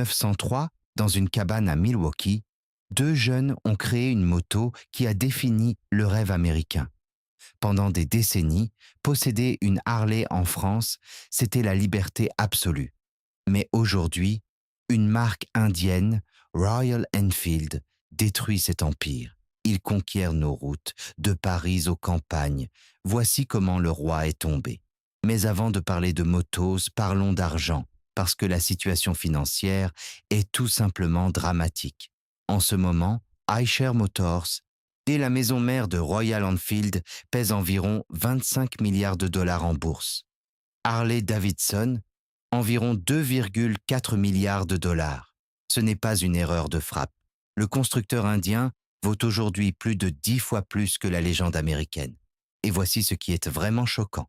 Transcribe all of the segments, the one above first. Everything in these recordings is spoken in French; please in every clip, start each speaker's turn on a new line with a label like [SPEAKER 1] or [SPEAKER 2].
[SPEAKER 1] 1903, dans une cabane à Milwaukee, deux jeunes ont créé une moto qui a défini le rêve américain. Pendant des décennies, posséder une Harley en France, c'était la liberté absolue. Mais aujourd'hui, une marque indienne, Royal Enfield, détruit cet empire. Il conquiert nos routes, de Paris aux campagnes. Voici comment le roi est tombé. Mais avant de parler de motos, parlons d'argent, parce que la situation financière est tout simplement dramatique. En ce moment, Eicher Motors et la maison mère de Royal Enfield pèse environ 25 milliards de dollars en bourse. Harley-Davidson, environ 2,4 milliards de dollars. Ce n'est pas une erreur de frappe. Le constructeur indien vaut aujourd'hui plus de 10 fois plus que la légende américaine. Et voici ce qui est vraiment choquant.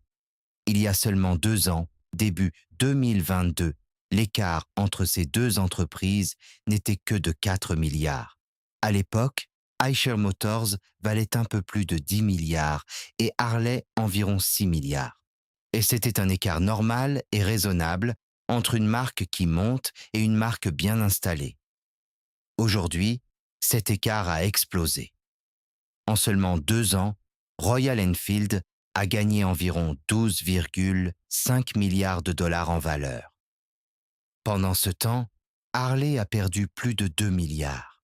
[SPEAKER 1] Il y a seulement 2 ans, début 2022, l'écart entre ces deux entreprises n'était que de 4 milliards. À l'époque, Eicher Motors valait un peu plus de 10 milliards et Harley environ 6 milliards. Et c'était un écart normal et raisonnable entre une marque qui monte et une marque bien installée. Aujourd'hui, cet écart a explosé. En seulement 2 ans, Royal Enfield a gagné environ 12,5 milliards de dollars en valeur. Pendant ce temps, Harley a perdu plus de 2 milliards.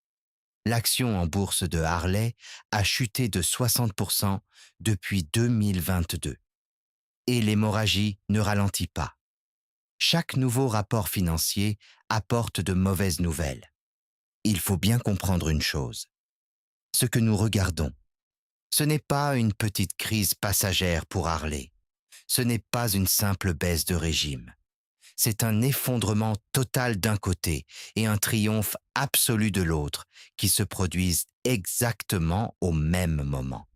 [SPEAKER 1] L'action en bourse de Harley a chuté de 60% depuis 2022. Et l'hémorragie ne ralentit pas. Chaque nouveau rapport financier apporte de mauvaises nouvelles. Il faut bien comprendre une chose. Ce que nous regardons, ce n'est pas une petite crise passagère pour Harley. Ce n'est pas une simple baisse de régime. C'est un effondrement total d'un côté et un triomphe absolu de l'autre qui se produisent exactement au même moment.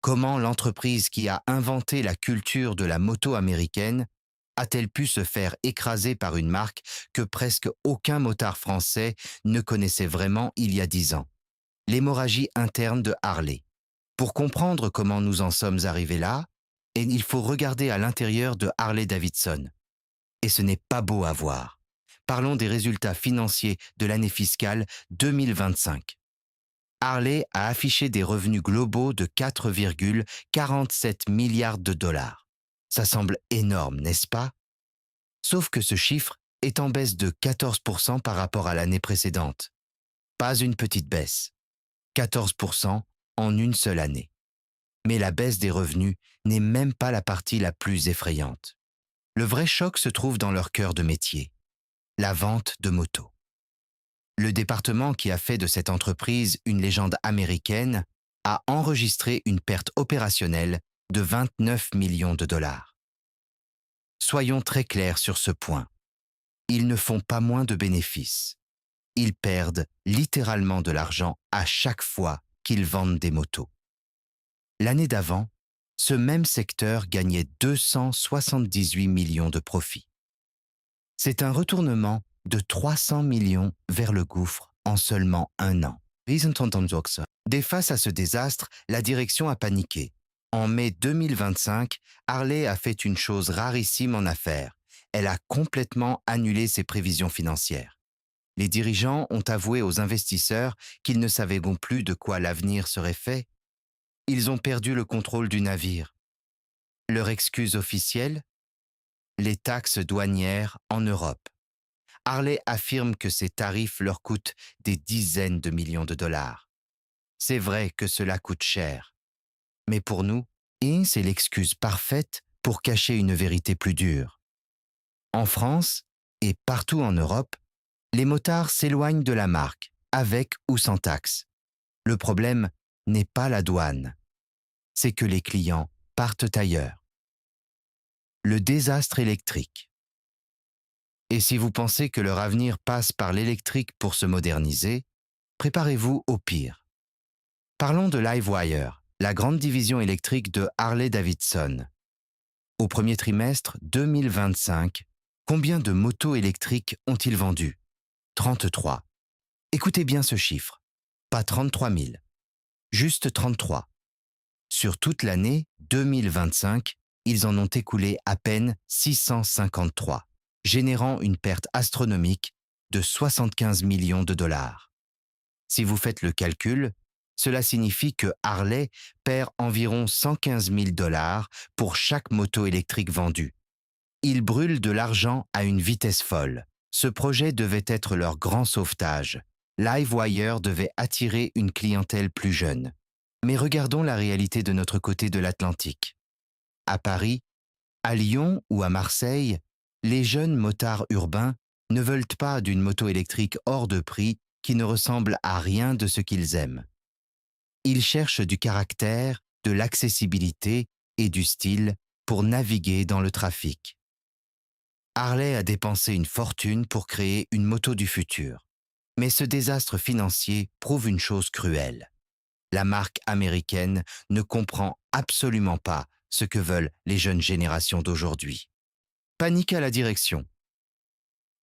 [SPEAKER 1] Comment l'entreprise qui a inventé la culture de la moto américaine a-t-elle pu se faire écraser par une marque que presque aucun motard français ne connaissait vraiment il y a 10 ans? L'hémorragie interne de Harley. Pour comprendre comment nous en sommes arrivés là, il faut regarder à l'intérieur de Harley-Davidson. Et ce n'est pas beau à voir. Parlons des résultats financiers de l'année fiscale 2025. Harley a affiché des revenus globaux de 4,47 milliards de dollars. Ça semble énorme, n'est-ce pas? Sauf que ce chiffre est en baisse de 14% par rapport à l'année précédente. Pas une petite baisse. 14% en une seule année. Mais la baisse des revenus n'est même pas la partie la plus effrayante. Le vrai choc se trouve dans leur cœur de métier, la vente de motos. Le département qui a fait de cette entreprise une légende américaine a enregistré une perte opérationnelle de 29 millions de dollars. Soyons très clairs sur ce point. Ils ne font pas moins de bénéfices. Ils perdent littéralement de l'argent à chaque fois qu'ils vendent des motos. L'année d'avant, ce même secteur gagnait 278 millions de profits. C'est un retournement de 300 millions vers le gouffre en seulement un an. Dès face à ce désastre, la direction a paniqué. En mai 2025, Harley a fait une chose rarissime en affaires. Elle a complètement annulé ses prévisions financières. Les dirigeants ont avoué aux investisseurs qu'ils ne savaient bon plus de quoi l'avenir serait fait. Ils ont perdu le contrôle du navire. Leur excuse officielle? Les taxes douanières en Europe. Harley affirme que ces tarifs leur coûtent des dizaines de millions de dollars. C'est vrai que cela coûte cher. Mais pour nous, c'est l'excuse parfaite pour cacher une vérité plus dure. En France et partout en Europe, les motards s'éloignent de la marque, avec ou sans taxe. Le problème n'est pas la douane, c'est que les clients partent ailleurs. Le désastre électrique. Et si vous pensez que leur avenir passe par l'électrique pour se moderniser, préparez-vous au pire. Parlons de LiveWire, la grande division électrique de Harley-Davidson. Au premier trimestre 2025, combien de motos électriques ont-ils vendu? 33. Écoutez bien ce chiffre. Pas 33 000. Juste 33. Sur toute l'année 2025, ils en ont écoulé à peine 653, générant une perte astronomique de 75 millions de dollars. Si vous faites le calcul, cela signifie que Harley perd environ 115 000 dollars pour chaque moto électrique vendue. Ils brûlent de l'argent à une vitesse folle. Ce projet devait être leur grand sauvetage. LiveWire devait attirer une clientèle plus jeune. Mais regardons la réalité de notre côté de l'Atlantique. À Paris, à Lyon ou à Marseille, les jeunes motards urbains ne veulent pas d'une moto électrique hors de prix qui ne ressemble à rien de ce qu'ils aiment. Ils cherchent du caractère, de l'accessibilité et du style pour naviguer dans le trafic. Harley a dépensé une fortune pour créer une moto du futur. Mais ce désastre financier prouve une chose cruelle. La marque américaine ne comprend absolument pas ce que veulent les jeunes générations d'aujourd'hui. Panique à la direction.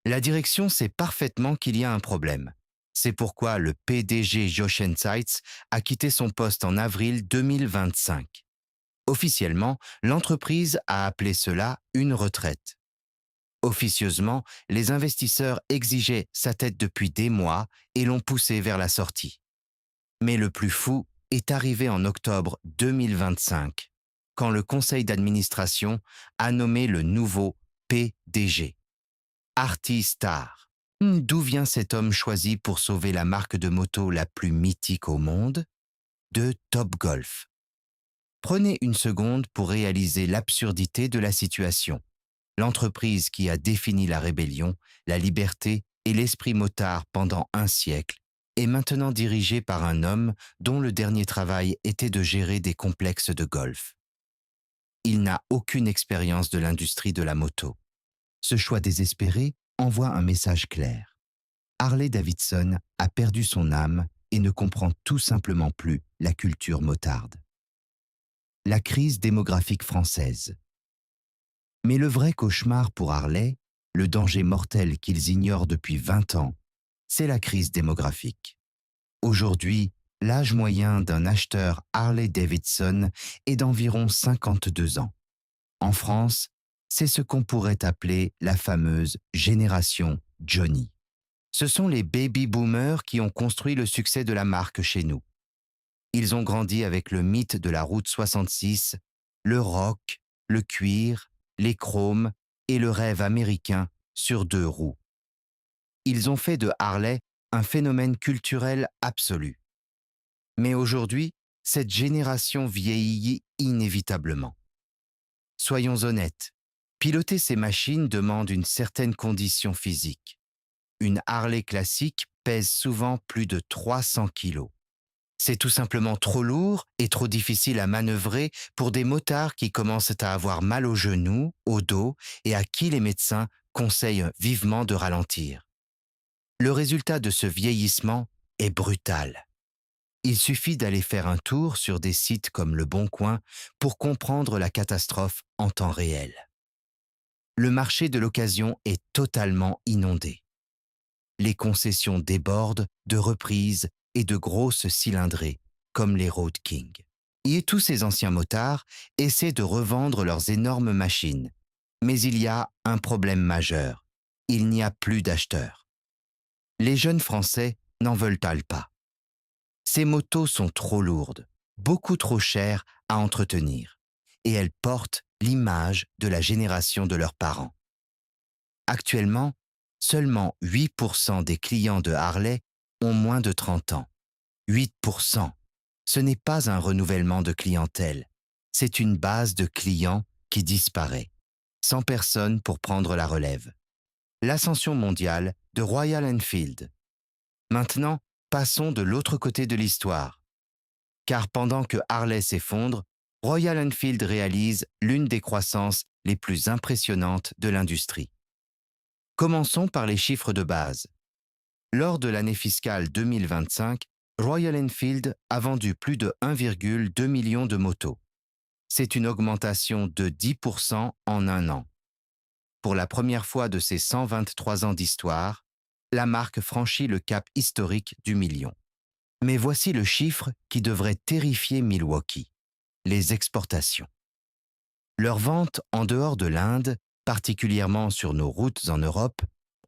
[SPEAKER 1] La direction sait parfaitement qu'il y a un problème. C'est pourquoi le PDG Jochen Zeitz a quitté son poste en avril 2025. Officiellement, l'entreprise a appelé cela une retraite. Officieusement, les investisseurs exigeaient sa tête depuis des mois et l'ont poussé vers la sortie. Mais le plus fou est arrivé en octobre 2025, quand le conseil d'administration a nommé le nouveau PDG, Artie Starr. D'où vient cet homme choisi pour sauver la marque de moto la plus mythique au monde? De Topgolf. Prenez une seconde pour réaliser l'absurdité de la situation. L'entreprise qui a défini la rébellion, la liberté et l'esprit motard pendant un siècle est maintenant dirigée par un homme dont le dernier travail était de gérer des complexes de golf. Il n'a aucune expérience de l'industrie de la moto. Ce choix désespéré envoie un message clair. Harley-Davidson a perdu son âme et ne comprend tout simplement plus la culture motarde. La crise démographique française. Mais le vrai cauchemar pour Harley, le danger mortel qu'ils ignorent depuis 20 ans, c'est la crise démographique. Aujourd'hui, l'âge moyen d'un acheteur Harley-Davidson est d'environ 52 ans. En France, c'est ce qu'on pourrait appeler la fameuse génération Johnny. Ce sont les baby-boomers qui ont construit le succès de la marque chez nous. Ils ont grandi avec le mythe de la route 66, le rock, le cuir, les chromes et le rêve américain sur 2 roues. Ils ont fait de Harley un phénomène culturel absolu. Mais aujourd'hui, cette génération vieillit inévitablement. Soyons honnêtes, piloter ces machines demande une certaine condition physique. Une Harley classique pèse souvent plus de 300 kilos. C'est tout simplement trop lourd et trop difficile à manœuvrer pour des motards qui commencent à avoir mal aux genoux, au dos et à qui les médecins conseillent vivement de ralentir. Le résultat de ce vieillissement est brutal. Il suffit d'aller faire un tour sur des sites comme Le Bon Coin pour comprendre la catastrophe en temps réel. Le marché de l'occasion est totalement inondé. Les concessions débordent de reprises et de grosses cylindrées, comme les Road King. Et tous ces anciens motards essaient de revendre leurs énormes machines. Mais il y a un problème majeur. Il n'y a plus d'acheteurs. Les jeunes Français n'en veulent pas. Ces motos sont trop lourdes, beaucoup trop chères à entretenir, et elles portent l'image de la génération de leurs parents. Actuellement, seulement 8% des clients de Harley ont moins de 30 ans. 8%. Ce n'est pas un renouvellement de clientèle, c'est une base de clients qui disparaît, sans personne pour prendre la relève. L'ascension mondiale de Royal Enfield. Maintenant, passons de l'autre côté de l'histoire. Car pendant que Harley s'effondre, Royal Enfield réalise l'une des croissances les plus impressionnantes de l'industrie. Commençons par les chiffres de base. Lors de l'année fiscale 2025, Royal Enfield a vendu plus de 1,2 million de motos. C'est une augmentation de 10% en un an. Pour la première fois de ses 123 ans d'histoire, la marque franchit le cap historique du million. Mais voici le chiffre qui devrait terrifier Milwaukee, les exportations. Leurs ventes en dehors de l'Inde, particulièrement sur nos routes en Europe,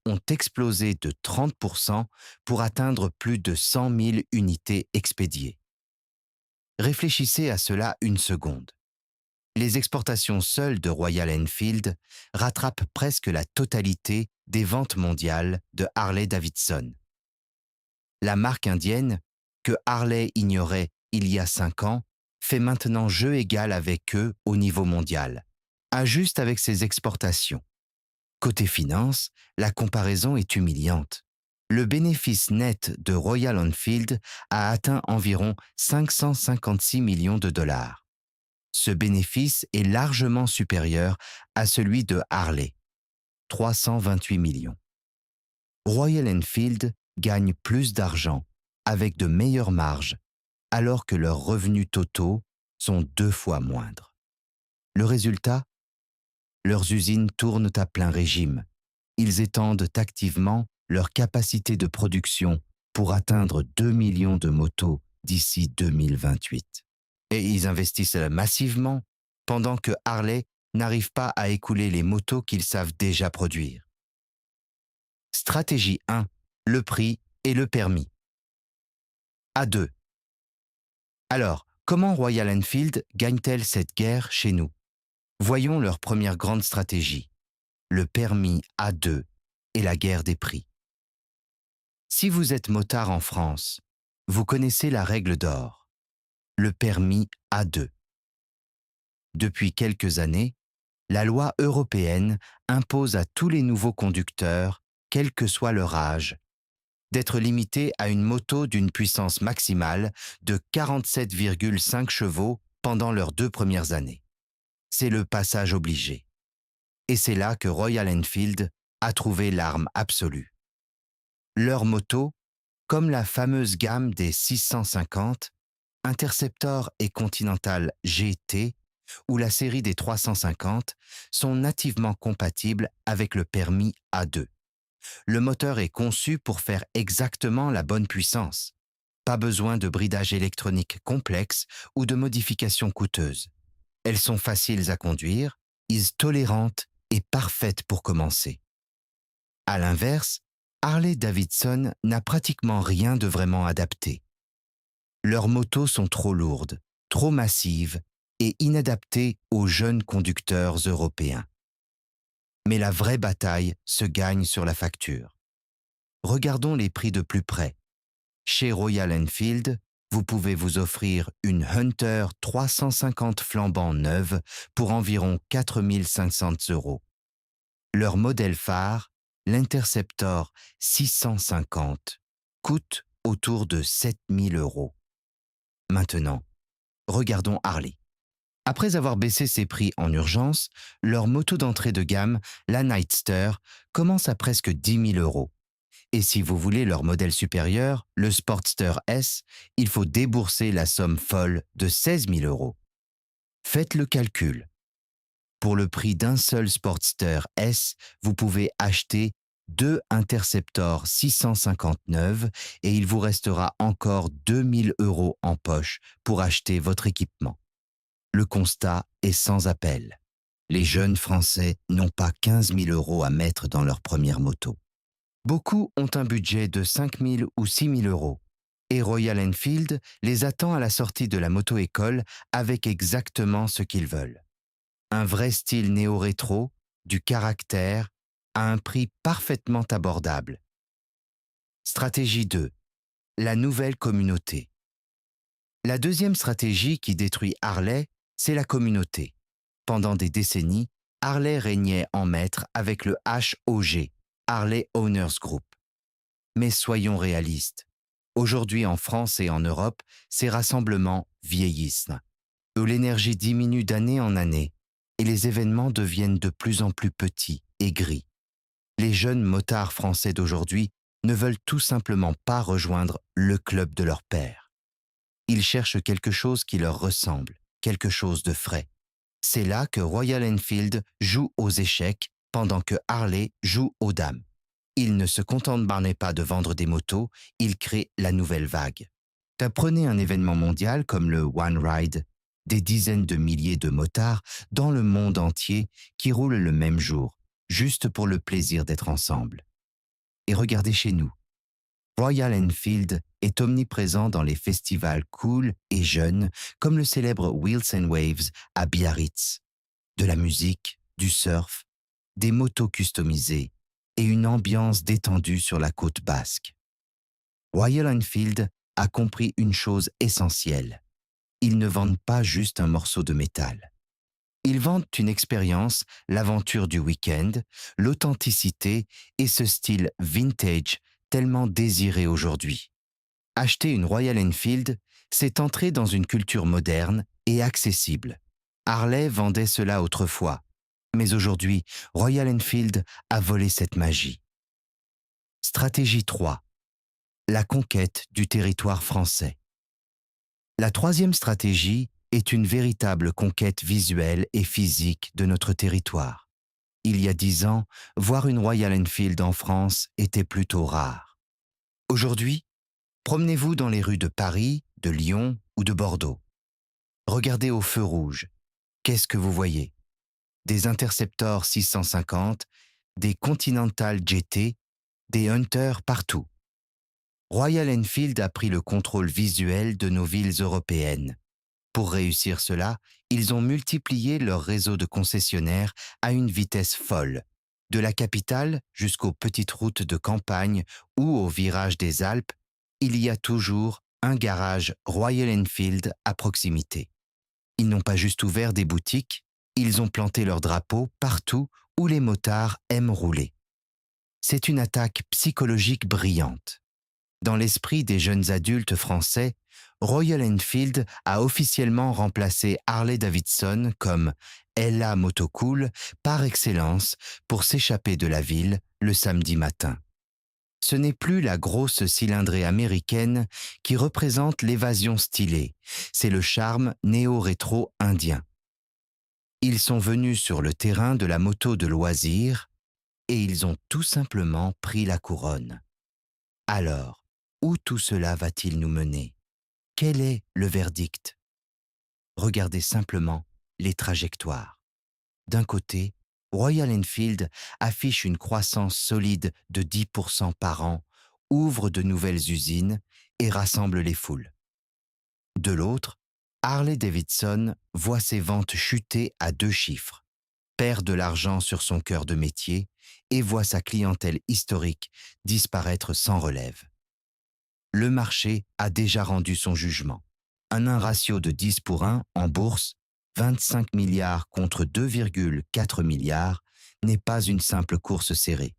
[SPEAKER 1] ont explosé de 30% pour atteindre plus de 100 000 unités expédiées. Réfléchissez à cela une seconde. Les exportations seules de Royal Enfield rattrapent presque la totalité des ventes mondiales de Harley-Davidson. La marque indienne, que Harley ignorait il y a 5 ans, fait maintenant jeu égal avec eux au niveau mondial, juste avec ses exportations. Côté finance, la comparaison est humiliante. Le bénéfice net de Royal Enfield a atteint environ 556 millions de dollars. Ce bénéfice est largement supérieur à celui de Harley, 328 millions. Royal Enfield gagne plus d'argent avec de meilleures marges, alors que leurs revenus totaux sont 2 fois moindres. Le résultat ? Leurs usines tournent à plein régime. Ils étendent activement leur capacité de production pour atteindre 2 millions de motos d'ici 2028. Et ils investissent massivement pendant que Harley n'arrive pas à écouler les motos qu'ils savent déjà produire. Stratégie 1. Le prix et le permis. A2. Alors, comment Royal Enfield gagne-t-elle cette guerre chez nous ? Voyons leur première grande stratégie, le permis A2 et la guerre des prix. Si vous êtes motard en France, vous connaissez la règle d'or, le permis A2. Depuis quelques années, la loi européenne impose à tous les nouveaux conducteurs, quel que soit leur âge, d'être limités à une moto d'une puissance maximale de 47,5 chevaux pendant leurs 2 premières années. C'est le passage obligé. Et c'est là que Royal Enfield a trouvé l'arme absolue. Leurs motos, comme la fameuse gamme des 650, Interceptor et Continental GT, ou la série des 350, sont nativement compatibles avec le permis A2. Le moteur est conçu pour faire exactement la bonne puissance. Pas besoin de bridage électronique complexe ou de modifications coûteuses. Elles sont faciles à conduire, tolérantes et parfaites pour commencer. À l'inverse, Harley-Davidson n'a pratiquement rien de vraiment adapté. Leurs motos sont trop lourdes, trop massives et inadaptées aux jeunes conducteurs européens. Mais la vraie bataille se gagne sur la facture. Regardons les prix de plus près. Chez Royal Enfield, vous pouvez vous offrir une Hunter 350 flambant neuve pour environ 4 500 €. Leur modèle phare, l'Interceptor 650, coûte autour de 7 000 €. Maintenant, regardons Harley. Après avoir baissé ses prix en urgence, leur moto d'entrée de gamme, la Nightster, commence à presque 10 000 €. Et si vous voulez leur modèle supérieur, le Sportster S, il faut débourser la somme folle de 16 000 €. Faites le calcul. Pour le prix d'un seul Sportster S, vous pouvez acheter 2 Interceptor 659 et il vous restera encore 2 000 € en poche pour acheter votre équipement. Le constat est sans appel. Les jeunes Français n'ont pas 15 000 € à mettre dans leur première moto. Beaucoup ont un budget de 5 000 ou 6 000 € et Royal Enfield les attend à la sortie de la moto-école avec exactement ce qu'ils veulent. Un vrai style néo-rétro, du caractère, à un prix parfaitement abordable. Stratégie 2. La nouvelle communauté. La deuxième stratégie qui détruit Harley, c'est la communauté. Pendant des décennies, Harley régnait en maître avec le HOG, Harley Owners Group. Mais soyons réalistes. Aujourd'hui en France et en Europe, ces rassemblements vieillissent. L'énergie diminue d'année en année et les événements deviennent de plus en plus petits et gris. Les jeunes motards français d'aujourd'hui ne veulent tout simplement pas rejoindre le club de leur père. Ils cherchent quelque chose qui leur ressemble, quelque chose de frais. C'est là que Royal Enfield joue aux échecs pendant que Harley joue aux dames. Ils ne se contentent pas de vendre des motos, ils créent la nouvelle vague. Prenez un événement mondial comme le One Ride, des dizaines de milliers de motards dans le monde entier qui roulent le même jour, juste pour le plaisir d'être ensemble. et regardez chez nous. Royal Enfield est omniprésent dans les festivals cool et jeunes comme le célèbre Wheels and Waves à Biarritz. De la musique, du surf, des motos customisées et une ambiance détendue sur la côte basque. Royal Enfield a compris une chose essentielle. Ils ne vendent pas juste un morceau de métal. Ils vendent une expérience, l'aventure du week-end, l'authenticité et ce style vintage tellement désiré aujourd'hui. Acheter une Royal Enfield, c'est entrer dans une culture moderne et accessible. Harley vendait cela autrefois, mais aujourd'hui, Royal Enfield a volé cette magie. Stratégie 3. La conquête du territoire français. La troisième stratégie est une véritable conquête visuelle et physique de notre territoire. Il y a 10 ans, voir une Royal Enfield en France était plutôt rare. Aujourd'hui, promenez-vous dans les rues de Paris, de Lyon ou de Bordeaux. Regardez au feu rouge. Qu'est-ce que vous voyez? Des Interceptor 650, des Continental GT, des Hunter partout. Royal Enfield a pris le contrôle visuel de nos villes européennes. Pour réussir cela, ils ont multiplié leur réseau de concessionnaires à une vitesse folle, de la capitale jusqu'aux petites routes de campagne ou au virage des Alpes, il y a toujours un garage Royal Enfield à proximité. Ils n'ont pas juste ouvert des boutiques, ils ont planté leurs drapeaux partout où les motards aiment rouler. C'est une attaque psychologique brillante. Dans l'esprit des jeunes adultes français, Royal Enfield a officiellement remplacé Harley-Davidson comme la moto cool par excellence pour s'échapper de la ville le samedi matin. Ce n'est plus la grosse cylindrée américaine qui représente l'évasion stylée, c'est le charme néo-rétro indien. Ils sont venus sur le terrain de la moto de loisir et ils ont tout simplement pris la couronne. Alors, où tout cela va-t-il nous mener? Quel est le verdict? Regardez simplement les trajectoires. D'un côté, Royal Enfield affiche une croissance solide de 10% par an, ouvre de nouvelles usines et rassemble les foules. De l'autre, Harley-Davidson voit ses ventes chuter à 2 chiffres, perd de l'argent sur son cœur de métier et voit sa clientèle historique disparaître sans relève. Le marché a déjà rendu son jugement. Un ratio de 10:1 en bourse, 25 milliards contre 2,4 milliards, n'est pas une simple course serrée.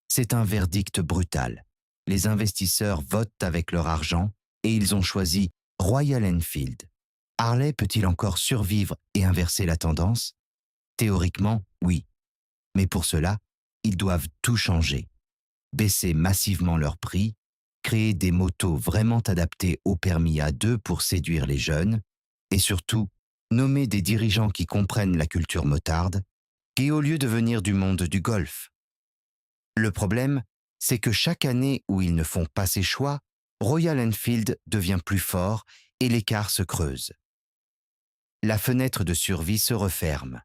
[SPEAKER 1] C'est un verdict brutal. Les investisseurs votent avec leur argent et ils ont choisi Royal Enfield. Harley peut-il encore survivre et inverser la tendance? Théoriquement, oui. Mais pour cela, ils doivent tout changer. Baisser massivement leurs prix, créer des motos vraiment adaptées au permis A2 pour séduire les jeunes, et surtout, nommer des dirigeants qui comprennent la culture motarde, et au lieu de venir du monde du golf. Le problème, c'est que chaque année où ils ne font pas ces choix, Royal Enfield devient plus fort et l'écart se creuse. La fenêtre de survie se referme.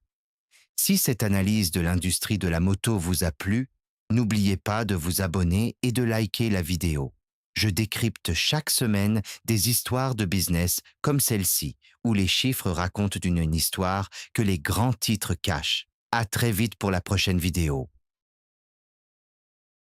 [SPEAKER 1] Si cette analyse de l'industrie de la moto vous a plu, n'oubliez pas de vous abonner et de liker la vidéo. Je décrypte chaque semaine des histoires de business comme celle-ci, où les chiffres racontent une histoire que les grands titres cachent. À très vite pour la prochaine vidéo.